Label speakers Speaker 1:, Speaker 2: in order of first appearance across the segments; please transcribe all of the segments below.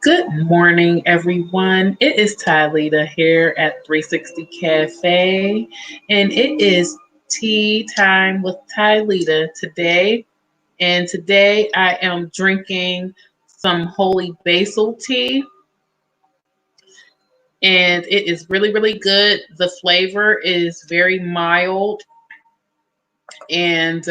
Speaker 1: Good morning, everyone. It is Tyleda here at 360 Cafe, and it is tea time with Tyleda today. And today I am drinking some holy basil tea, and it is really, really good. The flavor is very mild, and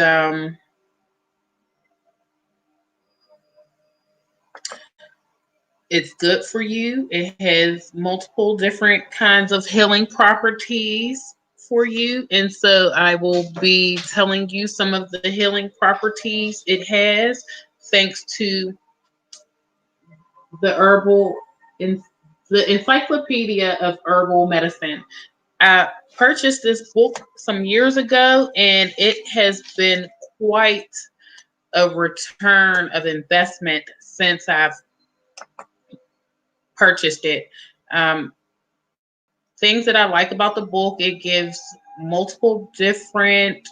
Speaker 1: it's good for you. It has multiple different kinds of healing properties for you. And so I will be telling you some of the healing properties it has thanks to the herbal in the encyclopedia of herbal medicine. I purchased this book some years ago and it has been quite a return of investment since I've purchased it. Um, Things that I like about the book, it gives multiple different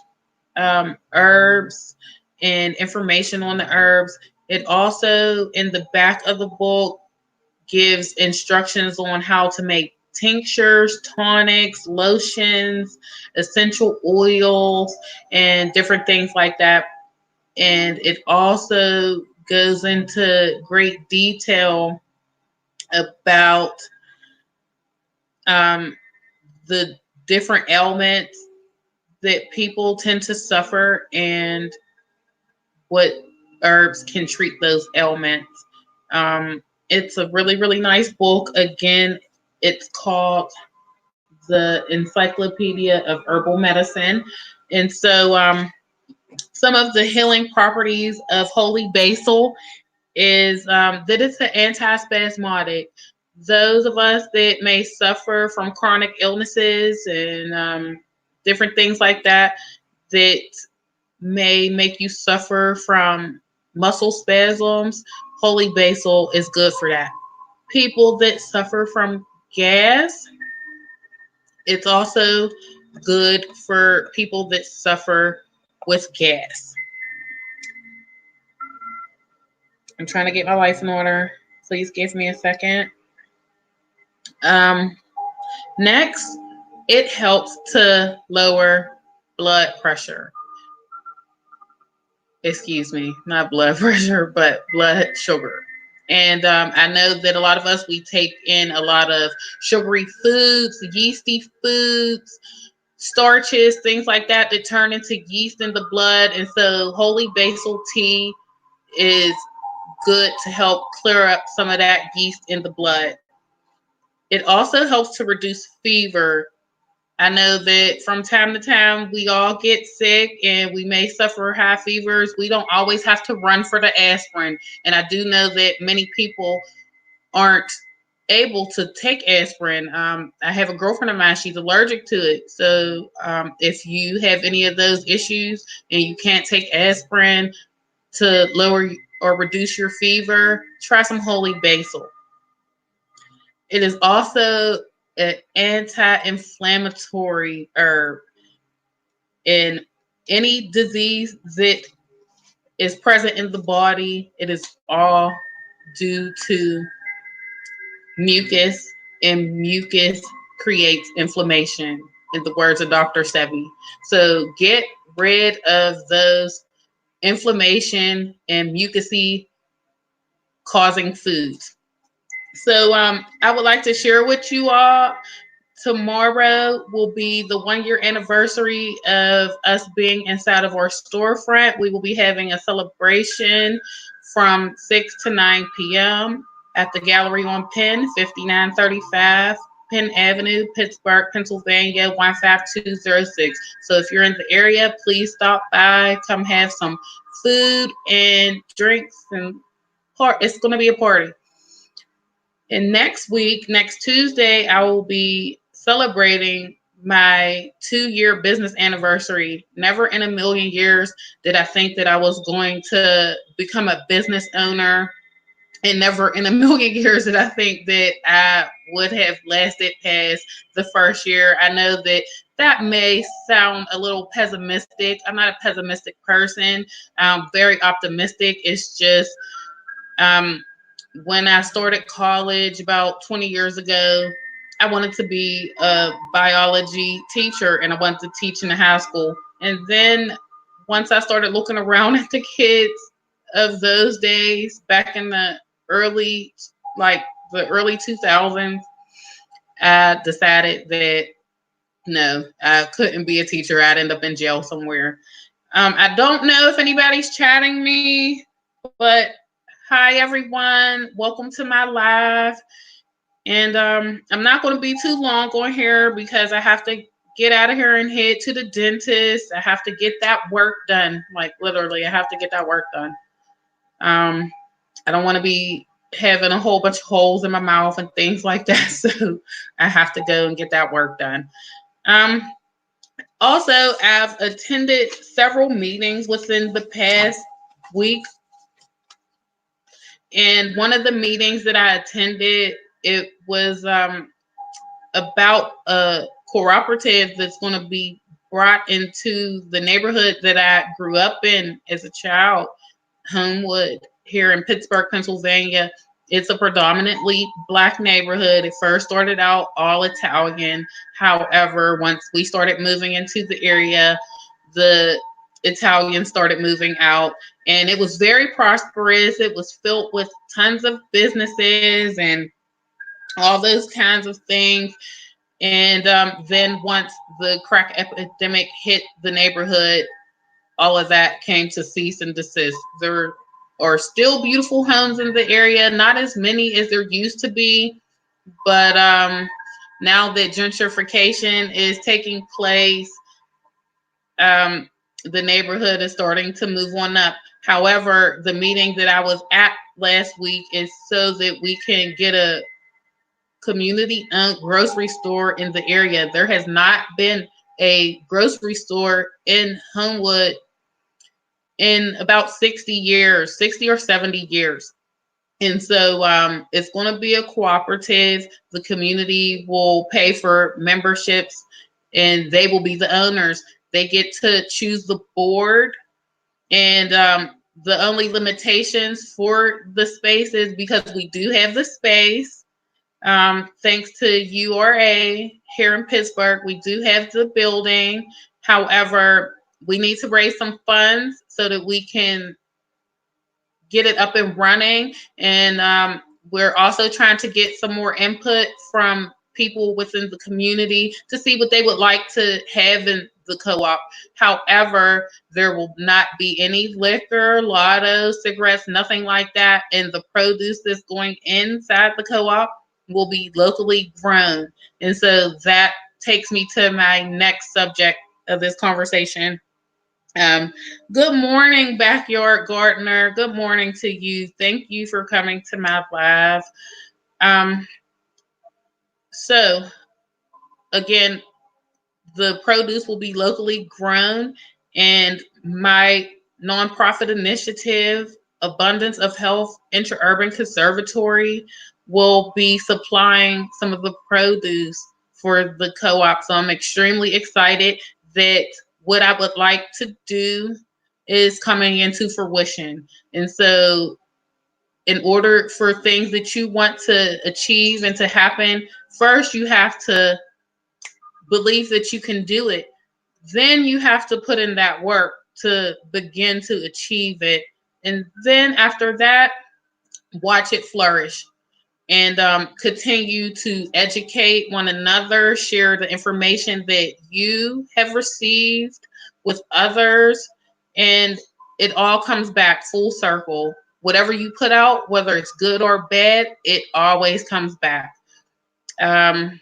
Speaker 1: herbs and information on the herbs. It also, in the back of the book, gives instructions on how to make tinctures, tonics, lotions, essential oils, and different things like that. And it also goes into great detail about um, the different ailments that people tend to suffer and what herbs can treat those ailments. It's a really, really nice book. Again, it's called The Encyclopedia of Herbal Medicine. And so, some of the healing properties of holy basil is that it's an antispasmodic. Those of us that may suffer from chronic illnesses and different things like that, that may make you suffer from muscle spasms, holy basil is good for that. People that suffer from gas, it's also good for people that suffer with gas. I'm trying to get my life in order. Please give me a second. Um, Next, it helps to lower blood pressure. Excuse me, not blood pressure, but blood sugar. And I know that a lot of us, we take in a lot of sugary foods, yeasty foods, starches, things like that that turn into yeast in the blood. And so holy basil tea is good to help clear up some of that yeast in the blood. It also helps to reduce fever. I know that from time to time we all get sick and we may suffer high fevers. We don't always have to run for the aspirin. And I do know that many people aren't able to take aspirin. I have a girlfriend of mine, she's allergic to it. So if you have any of those issues and you can't take aspirin to lower or reduce your fever, try some holy basil. It is also an anti-inflammatory herb. In any disease that is present in the body, it is all due to mucus, and mucus creates inflammation, in the words of Dr. Sebi. So get rid of those inflammation and mucusy causing foods. So I would like to share with you all. Tomorrow will be the 1 year anniversary of us being inside of our storefront. We will be having a celebration from 6 to 9 p.m. at the gallery on Penn, 5935 Penn Avenue, Pittsburgh, Pennsylvania, 15206. So if you're in the area, please stop by, come have some food and drinks, and it's going to be a party. And next week, next Tuesday, I will be celebrating my 2 year business anniversary. Never in a million years did I think that I was going to become a business owner. And never in a million years did I think that I would have lasted past the first year. I know that that may sound a little pessimistic. I'm not a pessimistic person. I'm very optimistic. It's just, um, When I started college about 20 years ago, I wanted to be a biology teacher and I wanted to teach in a high school. And then once I started looking around at the kids of those days back in the early, like the early 2000s, I decided that no, I couldn't be a teacher. I'd end up in jail somewhere. I don't know if anybody's chatting me, but hi everyone. Welcome to my live. And I'm not going to be too long on here because I have to get out of here and head to the dentist. I have to get that work done. Like literally, I have to get that work done. Um, I don't want to be having a whole bunch of holes in my mouth and things like that. So I have to go and get that work done. Um, Also, I've attended several meetings within the past week. And one of the meetings that I attended, it was about a cooperative that's going to be brought into the neighborhood that I grew up in as a child, Homewood, here in Pittsburgh, Pennsylvania. It's a predominantly Black neighborhood. It first started out all Italian. However, once we started moving into the area, the Italians started moving out, and it was very prosperous. It was filled with tons of businesses and all those kinds of things. And then once the crack epidemic hit the neighborhood, all of that came to cease and desist. There are still beautiful homes in the area, not as many as there used to be, but now that gentrification is taking place, um, the neighborhood is starting to move on up. However, the meeting that I was at last week is so that we can get a community owned grocery store in the area. There has not been a grocery store in Homewood in about 60 years, 60 or 70 years. And so it's going to be a cooperative. The community will pay for memberships and they will be the owners. They get to choose the board. And the only limitations for the space is because we do have the space. Thanks to URA here in Pittsburgh, we do have the building. However, we need to raise some funds so that we can get it up and running. And we're also trying to get some more input from people within the community to see what they would like to have in the co-op. However, there will not be any liquor, lotto, cigarettes, nothing like that. And the produce that's going inside the co-op will be locally grown. And so that takes me to my next subject of this conversation. um, Good morning, Backyard Gardener. Good morning to you. Thank you for coming to my live. Um, so, again, the produce will be locally grown, and my nonprofit initiative, Abundance of Health Interurban Conservatory, will be supplying some of the produce for the co op. So, I'm extremely excited that what I would like to do is coming into fruition. And so, in order for things that you want to achieve and to happen, first you have to believe that you can do it. Then you have to put in that work to begin to achieve it. And then after that, watch it flourish and continue to educate one another, share the information that you have received with others, and it all comes back full circle. Whatever you put out, whether it's good or bad, it always comes back. Um,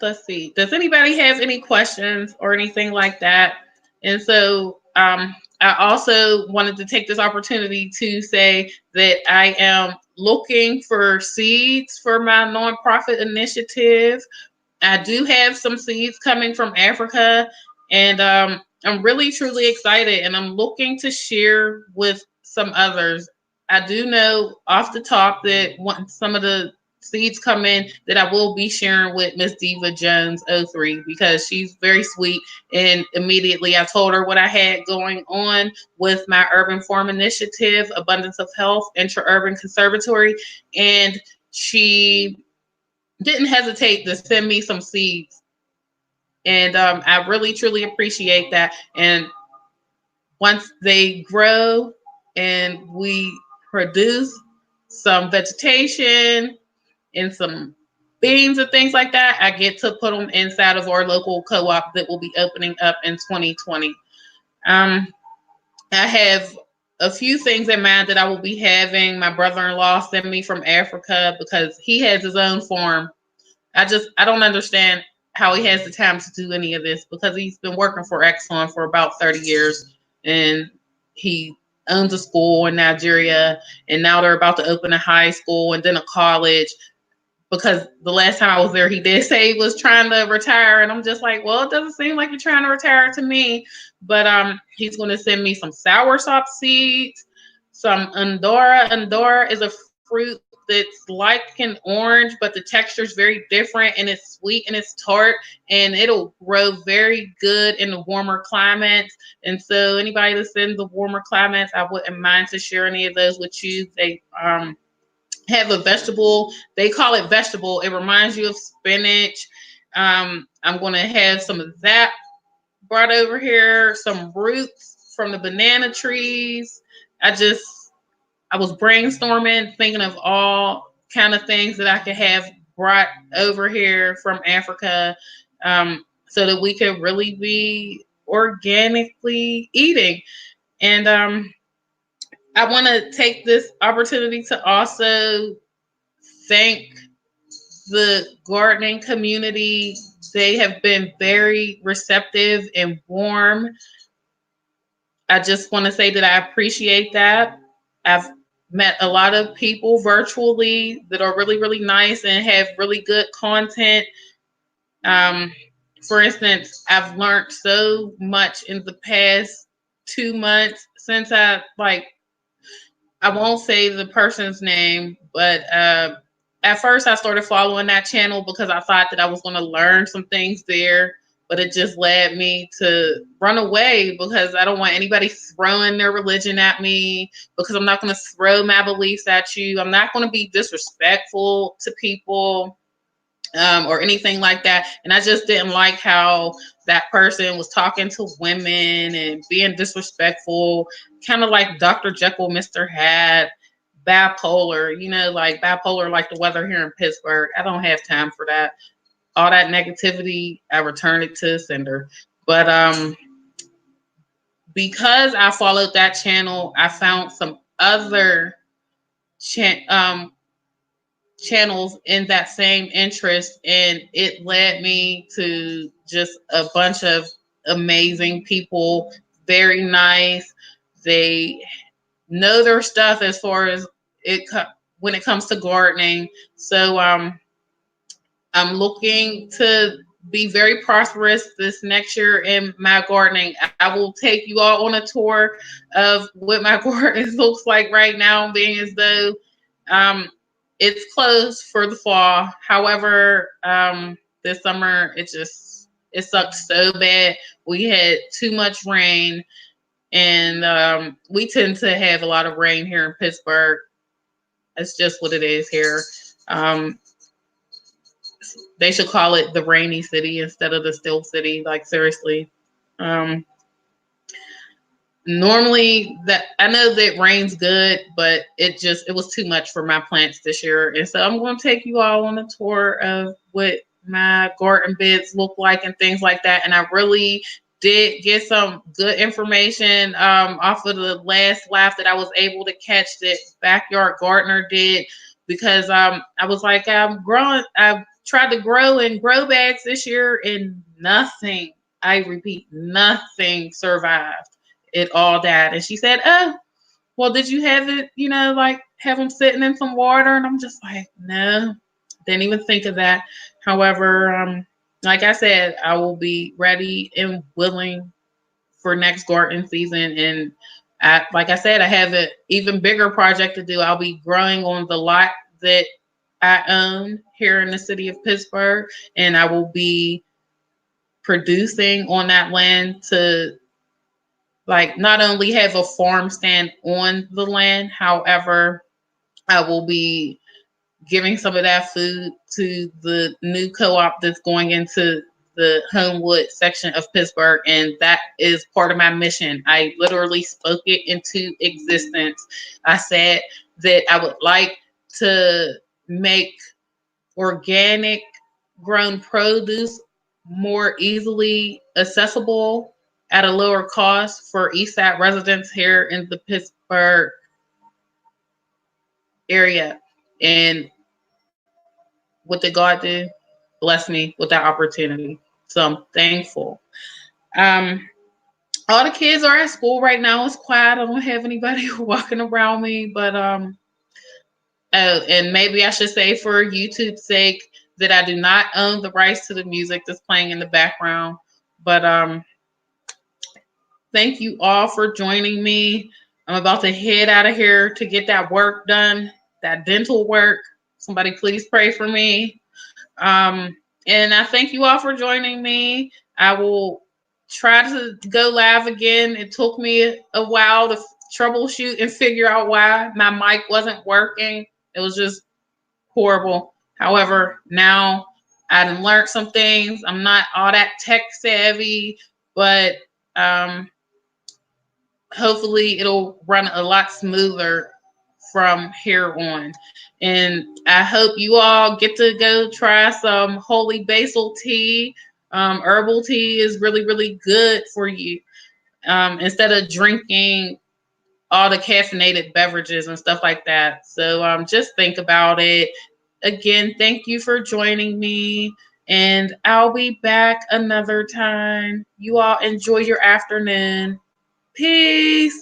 Speaker 1: let's see. Does anybody have any questions or anything like that? And so I also wanted to take this opportunity to say that I am looking for seeds for my nonprofit initiative. I do have some seeds coming from Africa, and I'm really truly excited, and I'm looking to share with some others. I do know off the top that some of the seeds come in that I will be sharing with Miss Diva Jones 03 because she's very sweet. And immediately I told her what I had going on with my urban farm initiative, Abundance of Health, Intra-Urban Conservatory. And she didn't hesitate to send me some seeds. And I really, truly appreciate that. And once they grow and we produce some vegetation and some beans and things like that, I get to put them inside of our local co-op that will be opening up in 2020. I have a few things in mind that I will be having my brother-in-law send me from Africa because he has his own farm. I don't understand how he has the time to do any of this because he's been working for Exxon for about 30 years and he owns a school in Nigeria and now they're about to open a high school and then a college because the last time I was there, he did say he was trying to retire, and I'm just like, well, it doesn't seem like you're trying to retire to me. But he's going to send me some soursop seeds, some Andorra. Andorra is a fruit that's like an orange, but the texture is very different, and it's sweet and it's tart, and it'll grow very good in the warmer climates. And so, anybody that's in the warmer climates, I wouldn't mind to share any of those with you. They have a vegetable. They call it vegetable. It reminds you of spinach. I'm going to have some of that brought over here. Some roots from the banana trees. I was brainstorming, thinking of all kind of things that I could have brought over here from Africa, so that we could really be organically eating. And I want to take this opportunity to also thank the gardening community. They have been very receptive and warm. I just want to say that I appreciate that. I've met a lot of people virtually that are really, really nice and have really good content. Um, for instance, I've learned so much in the past 2 months since I won't say the person's name, but at first I started following that channel because I thought that I was going to learn some things there, but it just led me to run away because I don't want anybody throwing their religion at me because I'm not going to throw my beliefs at you. I'm not going to be disrespectful to people. Or anything like that. And I just didn't like how that person was talking to women and being disrespectful, kind of like Dr. Jekyll, Mr. Hyde, bipolar, like bipolar, like the weather here in Pittsburgh. I don't have time for that. All that negativity, I return it to the sender. But because I followed that channel, I found some other channels in that same interest, and it led me to just a bunch of amazing people, very nice. They know their stuff as far as when it comes to gardening. So I'm looking to be very prosperous this next year in my gardening. I will take you all on a tour of what my garden looks like right now, being as though um, it's closed for the fall. However, this summer it sucked so bad. We had too much rain, and we tend to have a lot of rain here in Pittsburgh. It's just what it is here. Um, they should call it the rainy city instead of the still city. Like seriously. Um, Normally that I know that rain's good, but it was too much for my plants this year. And so I'm going to take you all on a tour of what my garden beds look like and things like that. And I really did get some good information off of the last live that I was able to catch that Backyard Gardener did, because I was like, I've tried to grow in grow bags this year and nothing, I repeat, nothing survived. It all died. And she said, oh, well, did you have it, like have them sitting in some water? And I'm just like, no, didn't even think of that. However, like I said, I will be ready and willing for next garden season. And like I said, I have an even bigger project to do. I'll be growing on the lot that I own here in the city of Pittsburgh, and I will be producing on that land to like not only have a farm stand on the land, however, I will be giving some of that food to the new co-op that's going into the Homewood section of Pittsburgh, and that is part of my mission. I literally spoke it into existence. I said that I would like to make organic grown produce more easily accessible at a lower cost for Eastside residents here in the Pittsburgh area. And what did God do? Bless me with that opportunity. So I'm thankful. Um, all the kids are at school right now. It's quiet. I don't have anybody walking around me, but and maybe I should say for YouTube's sake that I do not own the rights to the music that's playing in the background. But thank you all for joining me. I'm about to head out of here to get that work done, that dental work. Somebody please pray for me. And I thank you all for joining me. I will try to go live again. It took me a while to troubleshoot and figure out why my mic wasn't working. It was just horrible. However, now I done learned some things. I'm not all that tech savvy, but um, hopefully it'll run a lot smoother from here on. And I hope you all get to go try some holy basil tea. Herbal tea is really, really good for you. Instead of drinking all the caffeinated beverages and stuff like that. So just think about it. Again, thank you for joining me. And I'll be back another time. You all enjoy your afternoon. Peace.